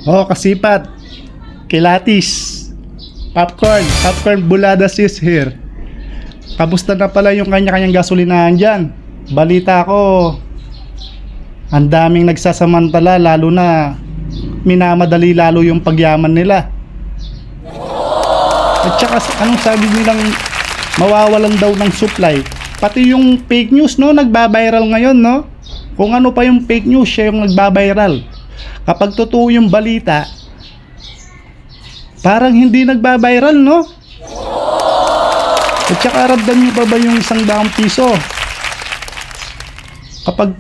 Oh, kasipat. Kilatis. Popcorn Buladas is here. Kamusta na pala yung kanya-kanyang gasolinahan dyan? Balita ko, ang daming nagsasamantala, lalo na minamadali lalo yung pagyaman nila. At saka anong sabi nilang mawawalan daw ng supply? Pati yung fake news, no, nagbabiral ngayon, no? Kung ano pa yung fake news, siya yung nagbabiral. Kapag totoo yung balita, parang hindi nagbabiral, no? At saka ramdam nyo pa ba yung 100 piso?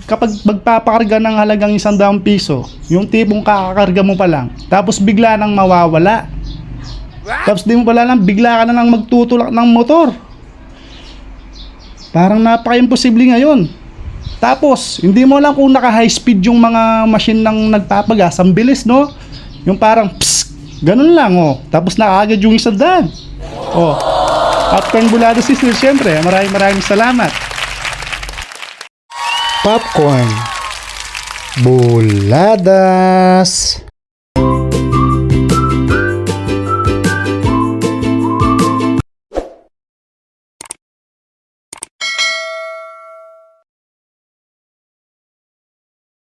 Kapag magpapakarga ng halagang 100 piso, yung tipong kakakarga mo pa lang, tapos bigla nang mawawala. Tapos di mo pala lang, bigla ka na lang magtutulak ng motor. Parang napaka-imposible ngayon. Tapos, hindi mo lang kung naka-high speed yung mga machine ng nagpapagas. Ang bilis, no? Yung parang, psst, ganun lang, oh. Tapos nakaagad yung 100. Oh. Popcorn Buladas Sister, siyempre. Maraming salamat. Popcorn Buladas.